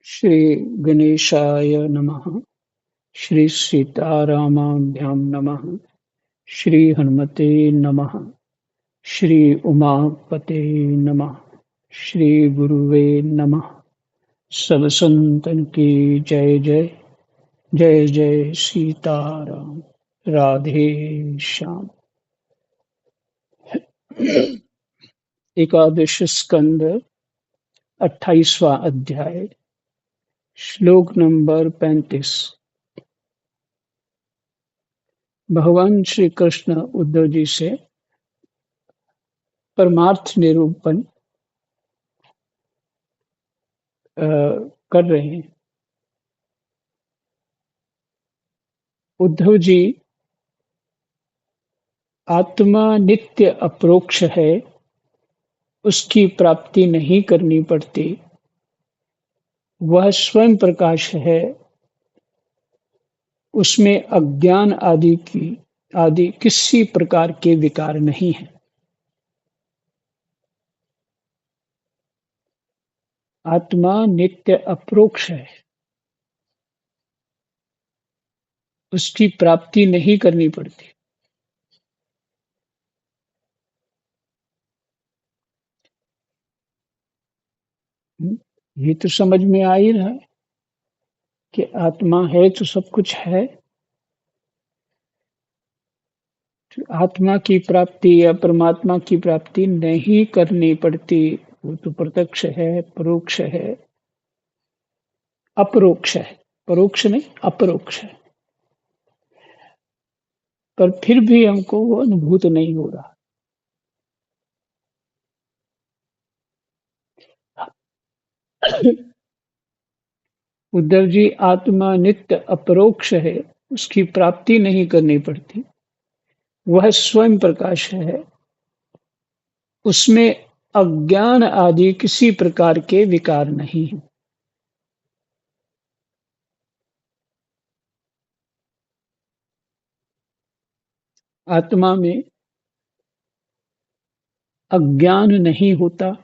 श्री गणेशाय नमः। श्री सीतारामाभ्यां नमः। श्री हनुमते नमः। श्री उमापते नमः। श्री गुरुवे नमः। सब संतन की जय जय। जय जय सीताराम। राधे श्याम। एकादश स्कंद 28वां अध्याय श्लोक नंबर 35। भगवान श्री कृष्ण उद्धव जी से परमार्थ निरूपण कर रहे हैं। उद्धव जी, आत्मा नित्य अपरोक्ष है, उसकी प्राप्ति नहीं करनी पड़ती। वह स्वयं प्रकाश है, उसमें अज्ञान आदि किसी प्रकार के विकार नहीं है। आत्मा नित्य अपरोक्ष है, उसकी प्राप्ति नहीं करनी पड़ती। ये तो समझ में आ ही रहा है कि आत्मा है तो सब कुछ है। तो आत्मा की प्राप्ति या परमात्मा की प्राप्ति नहीं करनी पड़ती। वो तो प्रत्यक्ष है, परोक्ष है, अपरोक्ष है। परोक्ष नहीं, अपरोक्ष है। पर फिर भी हमको वो अनुभूत नहीं हो रहा। उद्धव जी, आत्मा नित्य अपरोक्ष है, उसकी प्राप्ति नहीं करनी पड़ती। वह स्वयं प्रकाश है, उसमें अज्ञान आदि किसी प्रकार के विकार नहीं है। आत्मा में अज्ञान नहीं होता,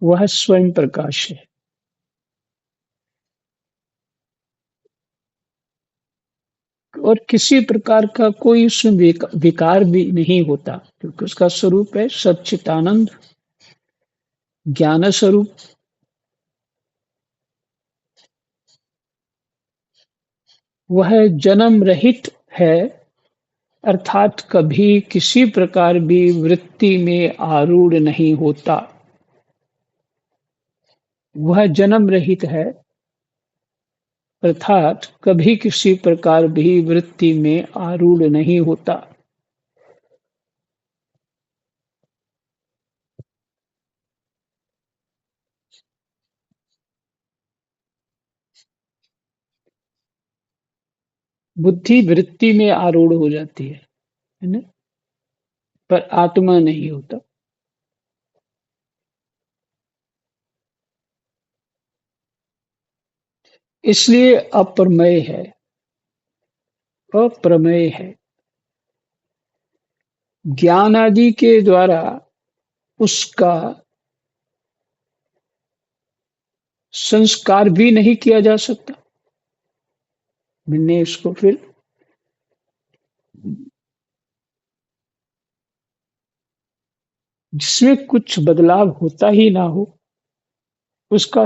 वह स्वयं प्रकाश है। और किसी प्रकार का कोई उसमें विकार भी नहीं होता, क्योंकि उसका स्वरूप है सच्चिदानंद ज्ञान स्वरूप। वह जन्म रहित है, अर्थात कभी किसी प्रकार भी वृत्ति में आरूढ़ नहीं होता। वह जन्म रहित है, अर्थात कभी किसी प्रकार भी वृत्ति में आरूढ़ नहीं होता। बुद्धि वृत्ति में आरूढ़ हो जाती है ना? पर आत्मा नहीं होता। इसलिए अप्रमेय है, अप्रमेय है। ज्ञान आदि के द्वारा उसका संस्कार भी नहीं किया जा सकता। मैंने इसको फिर जिसमें कुछ बदलाव होता ही ना हो, उसका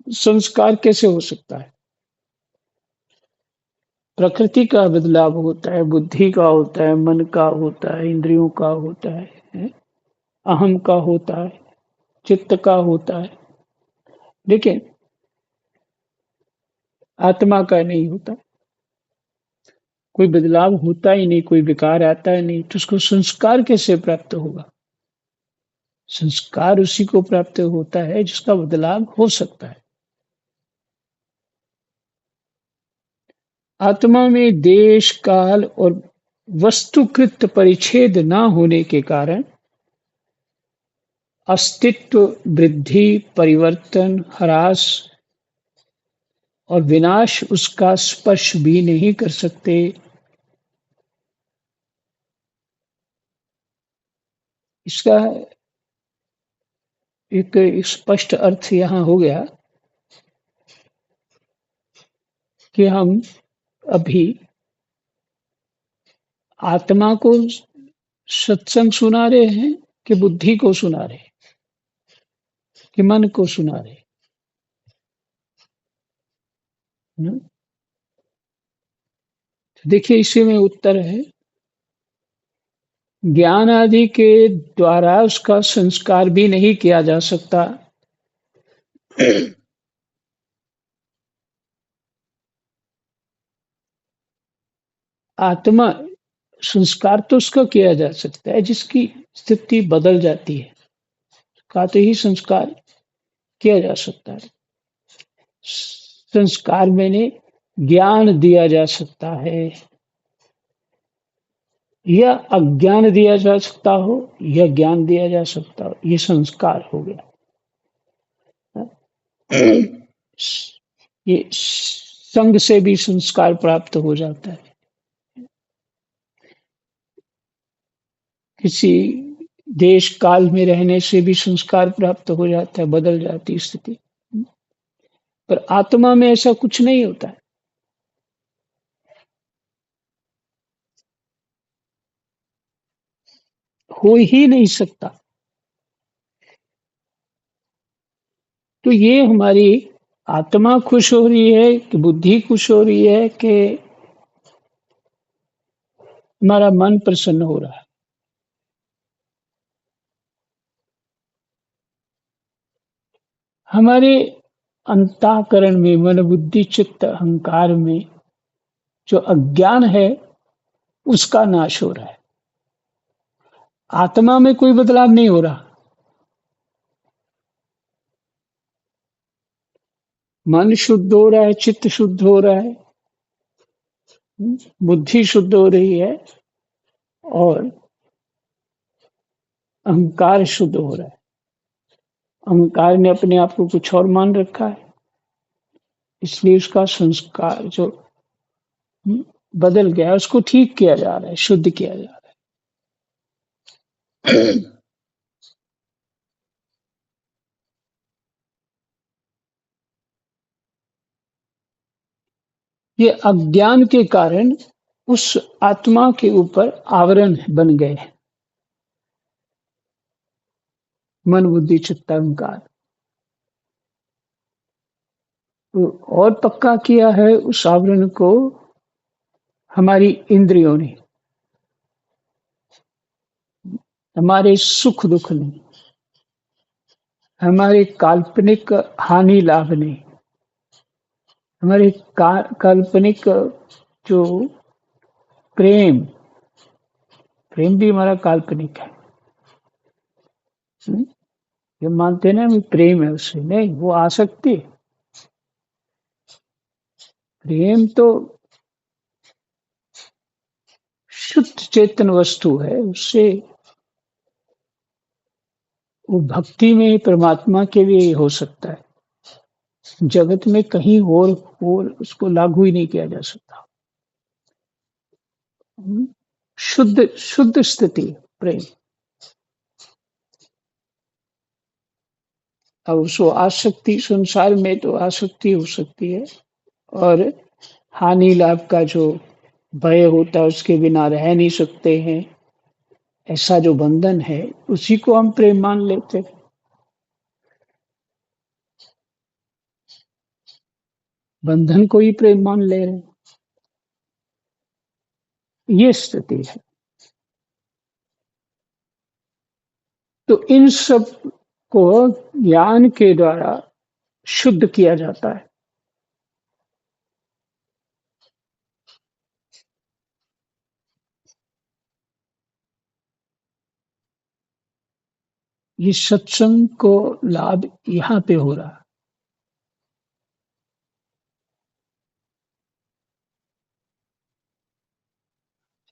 संस्कार कैसे हो सकता है? प्रकृति का बदलाव होता है, बुद्धि का होता है, मन का होता है, इंद्रियों का होता है, अहम का होता है, चित्त का होता है, लेकिन आत्मा का नहीं होता। कोई बदलाव होता ही नहीं, कोई विकार आता ही नहीं, तो उसको संस्कार कैसे प्राप्त होगा? संस्कार उसी को प्राप्त होता है जिसका बदलाव हो सकता है। आत्मा में देश काल और वस्तुकृत परिच्छेद न होने के कारण अस्तित्व, वृद्धि, परिवर्तन, ह्रास और विनाश उसका स्पर्श भी नहीं कर सकते। इसका एक स्पष्ट अर्थ यहाँ हो गया कि हम अभी आत्मा को सत्संग सुना रहे हैं कि बुद्धि को सुना रहे हैं कि मन को सुना रहे हैं। देखिए इसी में उत्तर है, ज्ञान आदि के द्वारा उसका संस्कार भी नहीं किया जा सकता। आत्मा संस्कार तो उसका किया जा सकता है जिसकी स्थिति बदल जाती है, का तो ही संस्कार किया जा सकता है। संस्कार मैंने ज्ञान दिया जा सकता है, या अज्ञान दिया जा सकता हो या ज्ञान दिया जा सकता हो, ये संस्कार हो गया। ये संग से भी संस्कार प्राप्त हो जाता है, किसी देश काल में रहने से भी संस्कार प्राप्त हो जाता है, बदल जाती स्थिति। पर आत्मा में ऐसा कुछ नहीं होता है। हो ही नहीं सकता। तो ये हमारी आत्मा खुश हो रही है कि बुद्धि खुश हो रही है कि हमारा मन प्रसन्न हो रहा है। हमारे अंतःकरण में, मन बुद्धि चित्त अहंकार में जो अज्ञान है उसका नाश हो रहा है। आत्मा में कोई बदलाव नहीं हो रहा। मन शुद्ध हो रहा है, चित्त शुद्ध हो रहा है, बुद्धि शुद्ध हो रही है और अहंकार शुद्ध हो रहा है। अहंकार ने अपने आप को कुछ और मान रखा है, इसलिए उसका संस्कार जो बदल गया, उसको ठीक किया जा रहा है, शुद्ध किया जा रहा है। ये अज्ञान के कारण उस आत्मा के ऊपर आवरण बन गए, मन बुद्धि चित्त अहंकार। तो और पक्का किया है उस आवरण को हमारी इंद्रियों ने, हमारे सुख दुख ने, हमारे काल्पनिक हानि लाभ ने, हमारे काल्पनिक जो प्रेम प्रेम भी हमारा काल्पनिक है। ये मानते हैं ना भी प्रेम है, उससे नहीं, वो आसक्ति। प्रेम तो शुद्ध चेतन वस्तु है, उससे वो भक्ति में परमात्मा के लिए हो सकता है, जगत में कहीं और उसको लागू ही नहीं किया जा सकता। शुद्ध शुद्ध स्थिति प्रेम। अब उसको आसक्ति, संसार में तो आसक्ति हो सकती है, और हानि लाभ का जो भय होता है उसके बिना रह नहीं सकते हैं, ऐसा जो बंधन है उसी को हम प्रेम मान लेते हैं। बंधन को ही प्रेम मान ले रहे हैं, ये स्थिति है। तो इन सब को ज्ञान के द्वारा शुद्ध किया जाता है। ये सत्संग को लाभ यहाँ पे हो रहा है।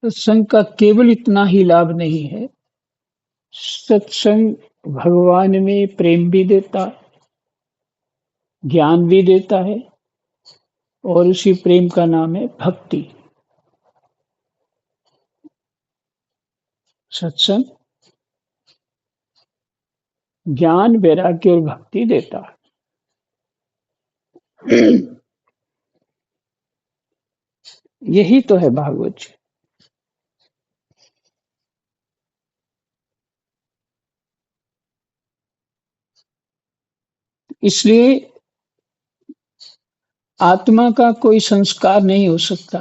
सत्संग का केवल इतना ही लाभ नहीं है, सत्संग भगवान में प्रेम भी देता है, ज्ञान भी देता है, और उसी प्रेम का नाम है भक्ति। सत्संग ज्ञान, वैराग्य और भक्ति देता है। यही तो है भागवत जी। इसलिए आत्मा का कोई संस्कार नहीं हो सकता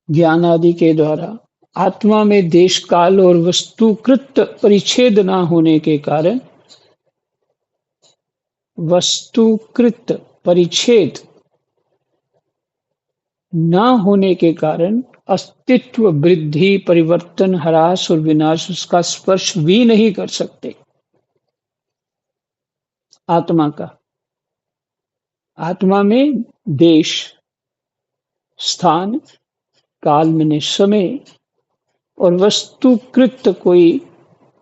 ज्ञान आदि के द्वारा। आत्मा में देश काल और वस्तुकृत परिच्छेद न होने के कारण, वस्तुकृत परिच्छेद न होने के कारण अस्तित्व, वृद्धि, परिवर्तन, ह्रास और विनाश उसका स्पर्श भी नहीं कर सकते। आत्मा का, आत्मा में देश, स्थान, काल माने समय और वस्तुकृत कोई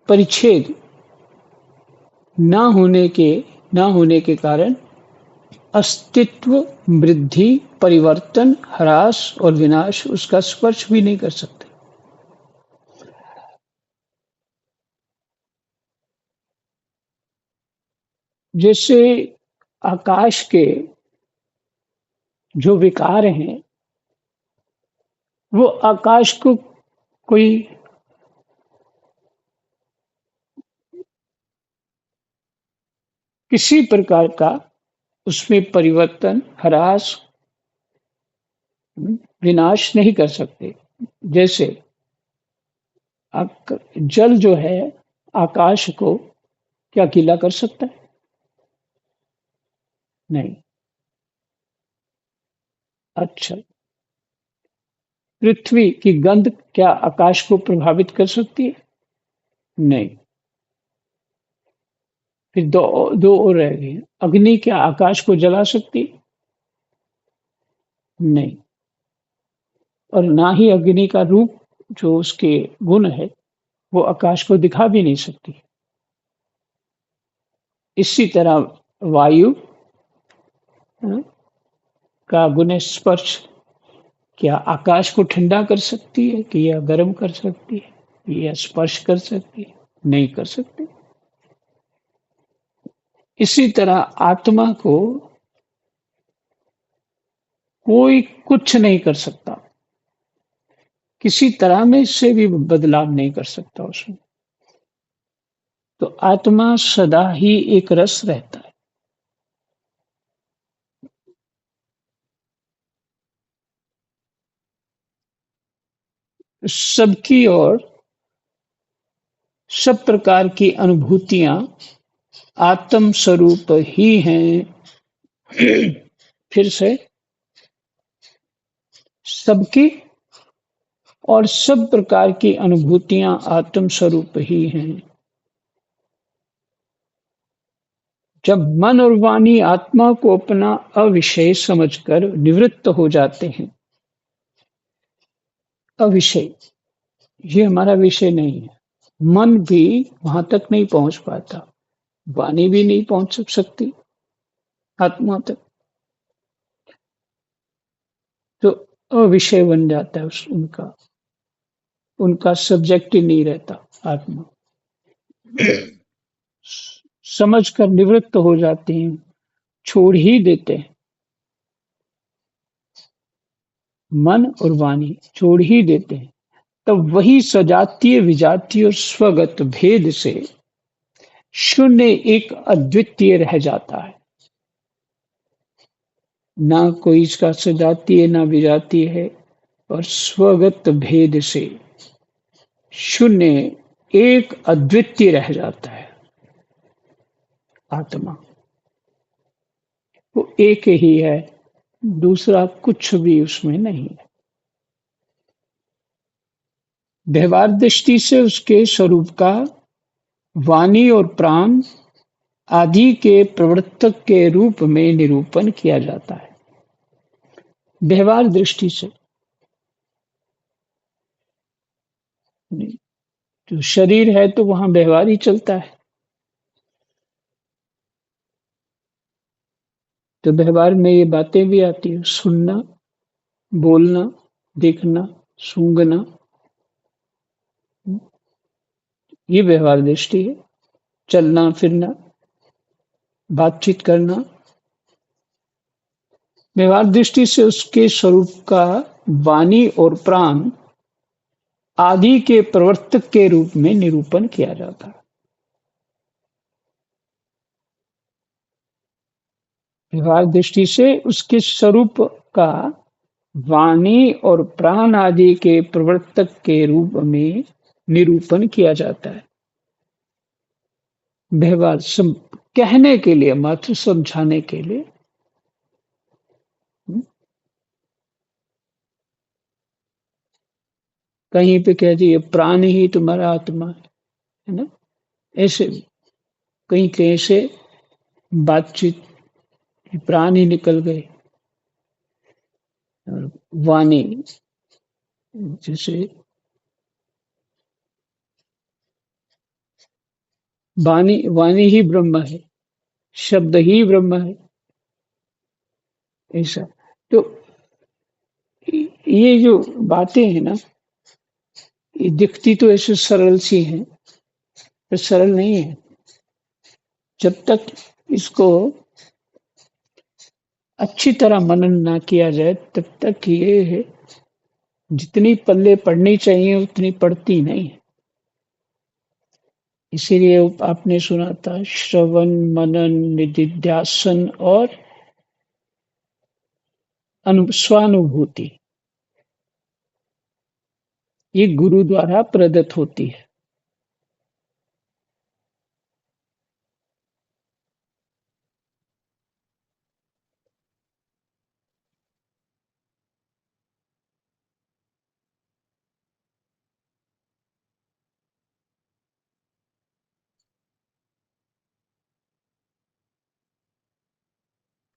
परिच्छेद न होने के कारण अस्तित्व, वृद्धि, परिवर्तन, ह्रास और विनाश उसका स्पर्श भी नहीं कर सकते। जैसे आकाश के जो विकार हैं, वो आकाश को कोई किसी प्रकार का उसमें परिवर्तन, ह्रास, विनाश नहीं कर सकते। जैसे जल जो है आकाश को क्या गीला कर सकता है? नहीं। अच्छा, पृथ्वी की गंध क्या आकाश को प्रभावित कर सकती है? नहीं। फिर दो दो और रह गई। अग्नि क्या आकाश को जला सकती है? नहीं। और ना ही अग्नि का रूप जो उसके गुण है वो आकाश को दिखा भी नहीं सकती। इसी तरह वायु अ, का गुण स्पर्श क्या आकाश को ठंडा कर सकती है कि या गर्म कर सकती है या स्पर्श कर सकती है? नहीं कर सकती। इसी तरह आत्मा को कोई कुछ नहीं कर सकता, किसी तरह में से भी बदलाव नहीं कर सकता उसमें। तो आत्मा सदा ही एक रस रहता है। सबकी और सब प्रकार की अनुभूतियां आत्म स्वरूप ही हैं। फिर से, सबकी और सब प्रकार की अनुभूतियां आत्म स्वरूप ही हैं। जब मन और वाणी आत्मा को अपना अविषय समझकर निवृत्त हो जाते हैं, अविषय, ये हमारा विषय नहीं है। मन भी वहां तक नहीं पहुंच पाता, वाणी भी नहीं पहुंच सकती आत्मा तक, तो अविषय बन जाता है उनका, उनका सब्जेक्ट ही नहीं रहता आत्मा। समझकर निवृत्त हो जाते हैं, छोड़ ही देते हैं। मन और वाणी छोड़ ही देते हैं, तब वही सजातीय, विजातीय और स्वगत भेद से शून्य एक अद्वितीय रह जाता है। ना कोई इसका सजातीय ना विजातीय है, और स्वगत भेद से शून्य एक अद्वितीय रह जाता है आत्मा। वो एक ही है, दूसरा कुछ भी उसमें नहीं है। व्यवहार दृष्टि से उसके स्वरूप का वाणी और प्राण आदि के प्रवर्तक के रूप में निरूपण किया जाता है। व्यवहार दृष्टि से जो शरीर है तो वहां व्यवहार ही चलता है, तो व्यवहार में ये बातें भी आती है, सुनना, बोलना, देखना, सूंघना, ये व्यवहार दृष्टि है। चलना फिरना, बातचीत करना, व्यवहार दृष्टि से उसके स्वरूप का वाणी और प्राण आदि के प्रवर्तक के रूप में निरूपण किया जाता है। व्यवहार दृष्टि से उसके स्वरूप का वाणी और प्राण आदि के प्रवर्तक के रूप में निरूपण किया जाता है। व्यवहार कहने के लिए, मात्र समझाने के लिए। कहीं पे कह दिए प्राण ही तुम्हारा आत्मा है ना, ऐसे कहीं कहीं से बातचीत, प्राण ही निकल गए। और वाणी, जैसे वाणी, वाणी ही ब्रह्म है, शब्द ही ब्रह्म है, ऐसा। तो ये जो बातें हैं ना, ये दिखती तो ऐसे सरल सी हैं, पर सरल नहीं है। जब तक इसको अच्छी तरह मनन ना किया जाए, तब तक ये है, जितनी पल्ले पड़नी चाहिए उतनी पड़ती नहीं है। इसीलिए आपने सुना था श्रवण, मनन, निधिध्यासन और स्वानुभूति, ये गुरु द्वारा प्रदत्त होती है।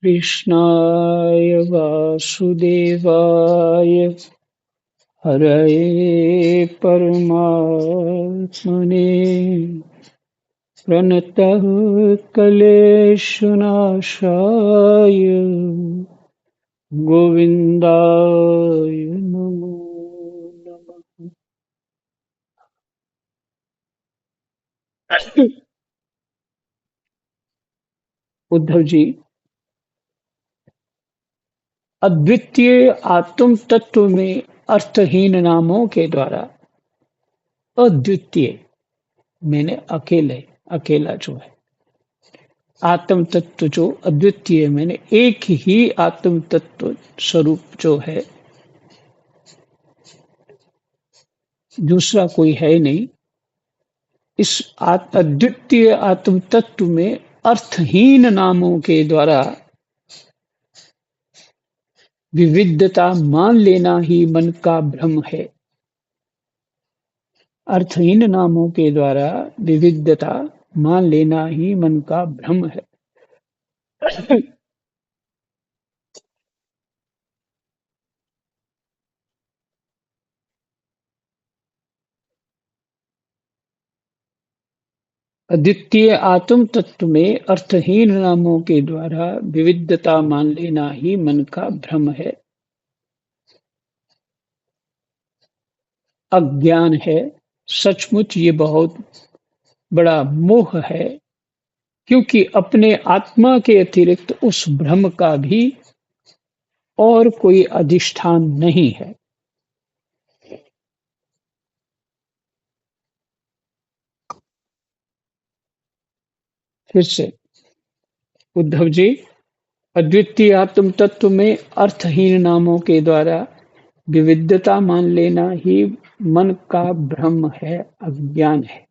कृष्णाय वासुदेवाय हरये परमात्मने प्रणतः क्लेशनाशाय गोविंदाय नमो नमः। उद्धव जी, अद्वितीय आत्म तत्व में अर्थहीन नामों के द्वारा, अद्वितीय मैंने अकेले, अकेला जो है, आत्म तत्व जो अद्वितीय मैंने एक ही आत्म तत्व स्वरूप जो है, दूसरा कोई है नहीं। इस अद्वितीय आत्म तत्व में अर्थहीन नामों के द्वारा विविधता मान लेना ही मन का भ्रम है। अर्थहीन नामों के द्वारा विविधता मान लेना ही मन का भ्रम है। अद्वितीय आत्म तत्व में अर्थहीन नामों के द्वारा विविधता मान लेना ही मन का भ्रम है, अज्ञान है। सचमुच ये बहुत बड़ा मोह है, क्योंकि अपने आत्मा के अतिरिक्त उस भ्रम का भी और कोई अधिष्ठान नहीं है। फिर से उद्धव जी, अद्वितीय आत्म तत्व में अर्थहीन नामों के द्वारा विविधता मान लेना ही मन का भ्रम है, अज्ञान है।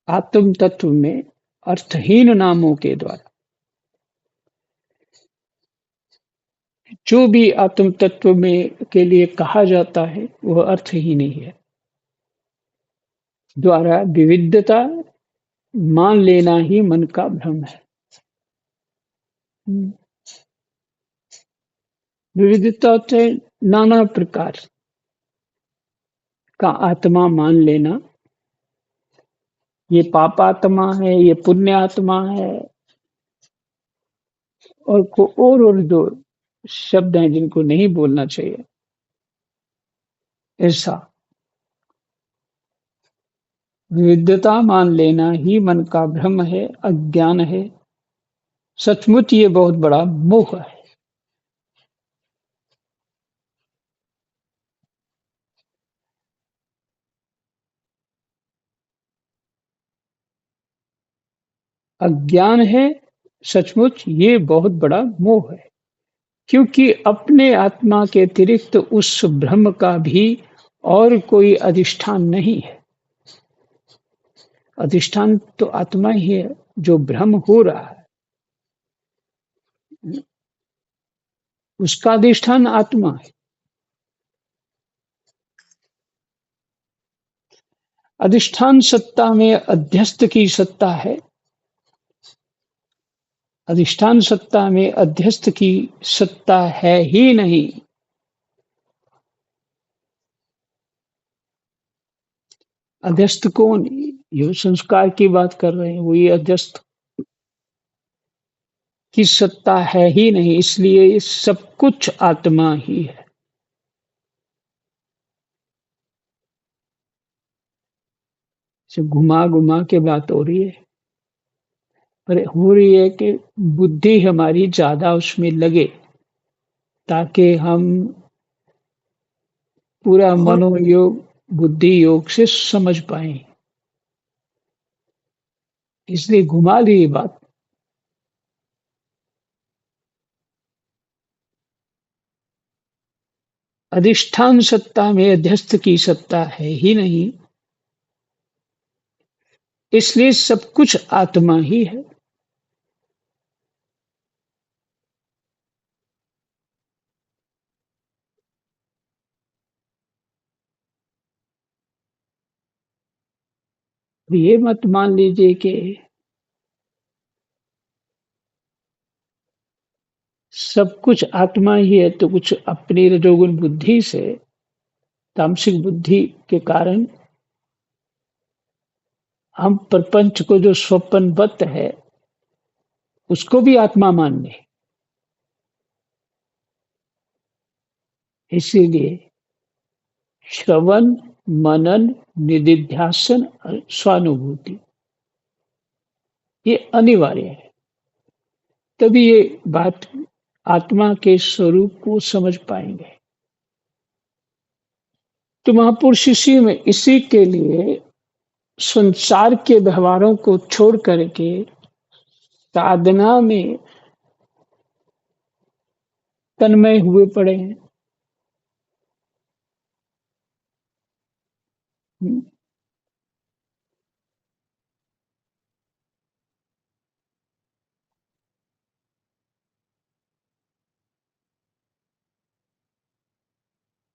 आत्म तत्व में अर्थहीन नामों के द्वारा जो भी आत्म तत्व में के लिए कहा जाता है, वह अर्थहीन ही है। द्वारा विविधता मान लेना ही मन का भ्रम है। विविधता से नाना प्रकार का आत्मा मान लेना, ये पापात्मा है, ये पुण्यात्मा है, और दो शब्द हैं जिनको नहीं बोलना चाहिए, ऐसा। विविधता मान लेना ही मन का भ्रम है, अज्ञान है। सचमुच ये बहुत बड़ा मोह है। अज्ञान है, सचमुच ये बहुत बड़ा मोह है। क्योंकि अपने आत्मा के अतिरिक्त उस ब्रह्म का भी और कोई अधिष्ठान नहीं है। अधिष्ठान तो आत्मा ही है, जो भ्रम हो रहा है उसका अधिष्ठान आत्मा है। अधिष्ठान सत्ता में अध्यस्त की सत्ता है। अधिष्ठान सत्ता में अध्यस्त की सत्ता है ही नहीं। अध्यस्त कौन? ये संस्कार की बात कर रहे हैं, वो ये अध्यस्त की सत्ता है ही नहीं, इसलिए ये सब कुछ आत्मा ही है। घुमा घुमा के बात हो रही है, पर हो रही है कि बुद्धि हमारी ज्यादा उसमें लगे, ताकि हम पूरा मनोयोग बुद्धि योग से समझ पाए। इसलिए घुमा ली ये बात। अधिष्ठान सत्ता में अध्यस्त की सत्ता है ही नहीं, इसलिए सब कुछ आत्मा ही है। ये मत मान लीजिए कि सब कुछ आत्मा ही है, तो कुछ अपनी रजोगुण बुद्धि से, तामसिक बुद्धि के कारण हम प्रपंच को जो स्वप्नवत है उसको भी आत्मा मान ले। इसीलिए श्रवण, मनन, निदिध्यासन और स्वानुभूति ये अनिवार्य है। तभी ये बात आत्मा के स्वरूप को समझ पाएंगे। तो महापुरुष इसी के लिए संसार के व्यवहारों को छोड़ करके साधना में तन्मय हुए पड़े हैं।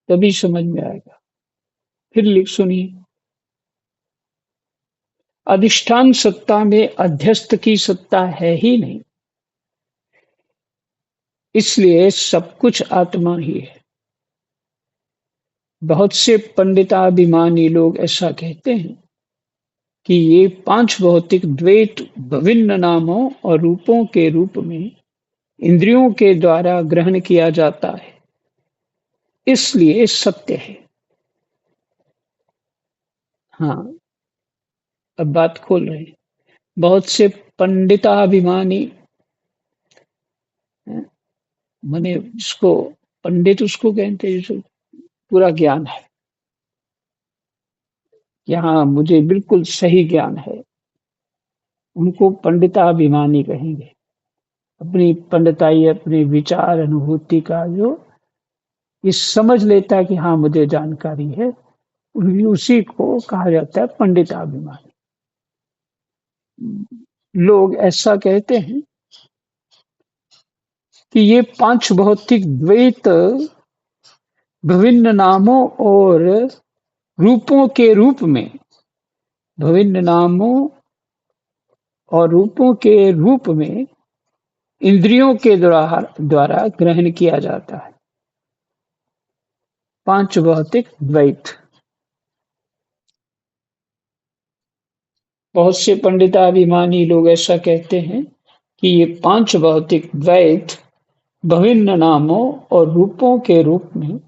तभी समझ में आएगा। फिर लिख सुनिए। अधिष्ठान सत्ता में अध्यस्त की सत्ता है ही नहीं, इसलिए सब कुछ आत्मा ही है। बहुत से पंडिताभिमानी लोग ऐसा कहते हैं कि ये पांच भौतिक द्वैत विभिन्न नामों और रूपों के रूप में इंद्रियों के द्वारा ग्रहण किया जाता है, इसलिए सत्य है। हाँ, अब बात खोल रहे हैं। बहुत से पंडिताभिमानी, माने जिसको पंडित उसको कहते हैं जिसको पूरा ज्ञान है, कि हाँ मुझे बिल्कुल सही ज्ञान है, उनको पंडिताभिमानी कहेंगे। अपनी पंडिताई, अपने विचार अनुभूति का जो ये समझ लेता है कि हाँ मुझे जानकारी है, उसी को कहा जाता है पंडिताभिमानी। लोग ऐसा कहते हैं कि ये पांच भौतिक द्वैत विभिन्न नामों और रूपों के रूप में, विभिन्न नामों और रूपों के रूप में इंद्रियों के द्वारा ग्रहण किया जाता है। पांच भौतिक द्वैत। बहुत से पंडिताभिमानी लोग ऐसा कहते हैं कि ये पांच भौतिक द्वैत विभिन्न नामों और रूपों के रूप में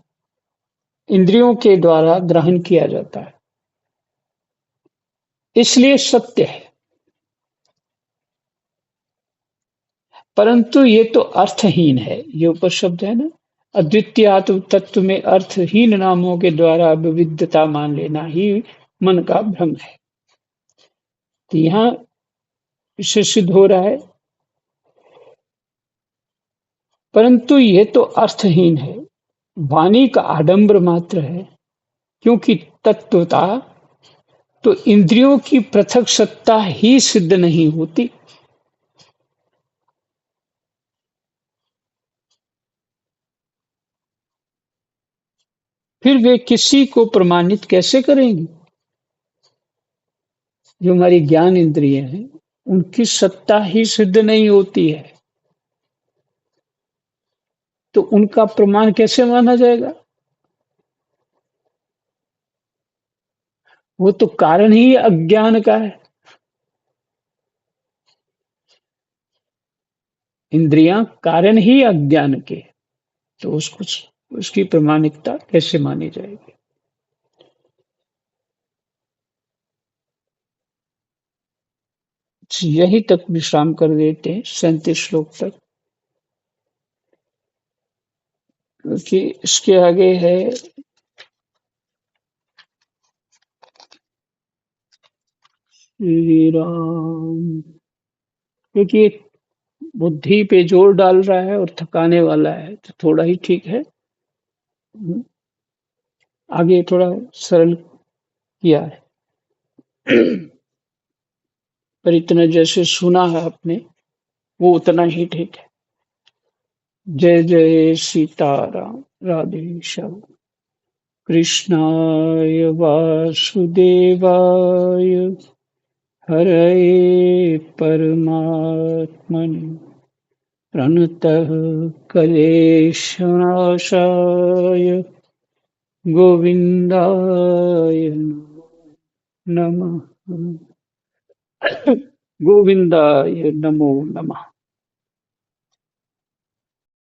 इंद्रियों के द्वारा ग्रहण किया जाता है। इसलिए सत्य है। परंतु ये तो अर्थहीन है, ये ऊपर शब्द है ना, अद्वितीय आत्म तत्व में अर्थहीन नामों के द्वारा विविधता मान लेना ही मन का भ्रम है। तो यहाँ इससे सिद्ध हो रहा है, परंतु ये तो अर्थहीन है, वाणी का आडंबर मात्र है, क्योंकि तत्वता तो इंद्रियों की पृथक सत्ता ही सिद्ध नहीं होती। फिर वे किसी को प्रमाणित कैसे करेंगी? जो हमारी ज्ञान इंद्रियां हैं, उनकी सत्ता ही सिद्ध नहीं होती है, तो उनका प्रमाण कैसे माना जाएगा? वो तो कारण ही अज्ञान का है। इंद्रियां कारण ही अज्ञान के, तो उसको उसकी प्रमाणिकता कैसे मानी जाएगी? यही तक विश्राम कर देते हैं 37 श्लोक तक, क्योंकि इसके आगे है श्री राम, क्योंकि बुद्धि पे जोर डाल रहा है और थकाने वाला है, तो थोड़ा ही ठीक है। आगे थोड़ा सरल किया है, पर इतना जैसे सुना है आपने, वो उतना ही ठीक है। जय जय सीताराम, राधे श्याम, कृष्णाय वासुदेवाय, हरये परमात्मने, प्रणतः क्लेशनाशाय, गोविन्दाय नमः। गोविन्दाय नमो नमः।